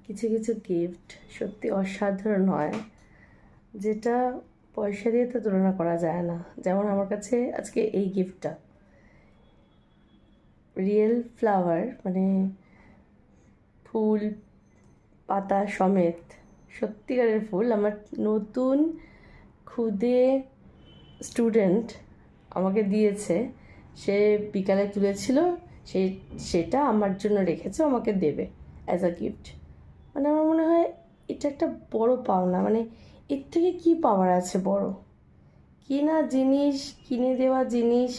কিছু কিছু গিফট সত্যি অসাধারণ হয়, যেটা পয়সা দিয়ে তো তুলনা করা যায় না। যেমন আমার কাছে আজকে এই গিফটটা, রিয়েল ফ্লাওয়ার, মানে ফুল পাতা সমেত সত্যিকারের ফুল। আমার নতুন খুদে স্টুডেন্ট আমাকে দিয়েছে, সে বিকালে তুলেছিল, সে সেটা আমার জন্য রেখেছে, আমাকে দেবে অ্যাজ আ গিফট। মানে আমার মনে হয় এটা একটা বড় পাওনা। মানে এর থেকে কী পাওয়ার আছে বড়? কিনা জিনিস, কিনে দেওয়া জিনিস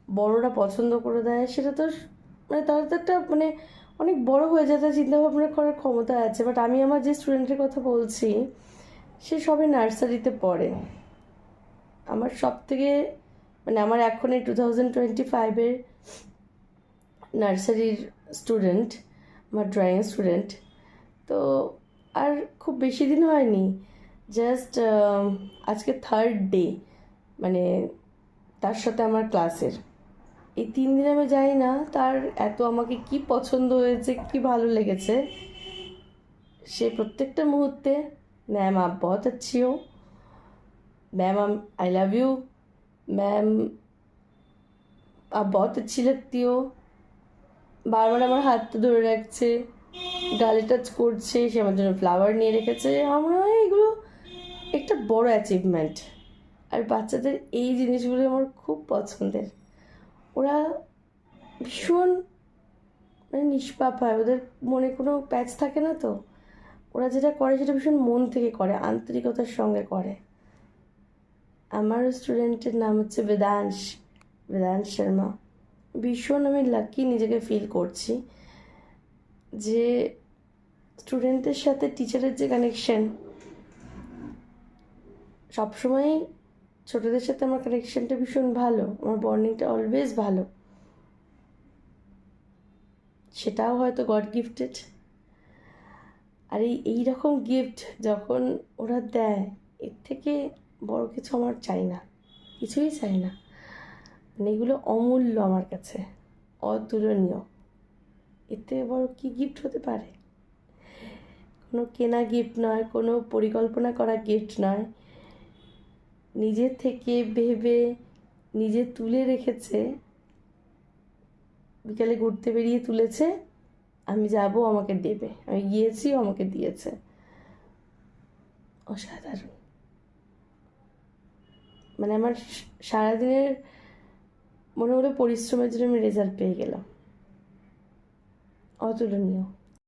বড়রা পছন্দ করে দেয়, সেটা তো মানে তাদের তো একটা মানে অনেক বড় হয়ে যায়, তার চিন্তাভাবনা করার ক্ষমতা আছে। বাট আমি আমার যে স্টুডেন্টের কথা বলছি, সে সবে নার্সারিতে পড়ে। আমার সব থেকে মানে আমার এখন এই 2025-এর নার্সারির স্টুডেন্ট, আমার ড্রয়িং স্টুডেন্ট। তো আর খুব বেশি দিন হয়নি, জাস্ট আজকে 3rd ডে, মানে তার সাথে আমার ক্লাসের। এই 3 দিন আমি জানি না তার এত আমাকে কি পছন্দ হয়েছে, কি ভালো লেগেছে। সে প্রত্যেকটা মুহূর্তে, ম্যাম আপ বহুত अच्छी हो, ma'am I love you, ma'am आप बहुत अच्छी लगती हो, বারবার আমার হাতটা ধরে রাখছে, গালে টাচ করছে, সে আমার জন্য ফ্লাওয়ার নিয়ে রেখেছে। আমার মনে হয় এগুলো একটা বড় অ্যাচিভমেন্ট। আর বাচ্চাদের এই জিনিসগুলো আমার খুব পছন্দের। ওরা ভীষণ মানে নিষ্পাপ হয়, ওদের মনে কোনো প্যাচ থাকে না। তো ওরা যেটা করে সেটা ভীষণ মন থেকে করে, আন্তরিকতার সঙ্গে করে। আমার স্টুডেন্টের নাম হচ্ছে বেদাংশ, বেদাংশ শর্মা। ভীষণ আমি লাকি নিজেকে ফিল করছি যে স্টুডেন্টদের সাথে টিচারের যে কানেকশন, সবসময়ই ছোটদের সাথে আমার কানেকশনটা ভীষণ ভালো, আমার বন্ডিংটা অলওয়েজ ভালো। সেটাও হয়তো গড গিফটেড। আর এই রকম গিফট যখন ওরা দেয়, এর থেকে বড় কিছু আমার চাই না, কিছুই চাই না। মানে এগুলো অমূল্য আমার কাছে, অতুলনীয়। এর থেকে বড় কী গিফট হতে পারে? কোনো কেনা গিফট নয়, কোনো পরিকল্পনা করা গিফট নয়, নিজের থেকে ভেবে নিজে তুলে রেখেছে। বিকালে ঘুরতে বেরিয়ে তুলেছে, আমি যাব, আমাকে দেবে, আমি গিয়েছি, আমাকে দিয়েছে। অসাধারণ। মানে আমার সারাদিনের মনে হলো পরিশ্রমের জন্য আমি রেজাল্ট পেয়ে গেলাম। অতুলনীয়।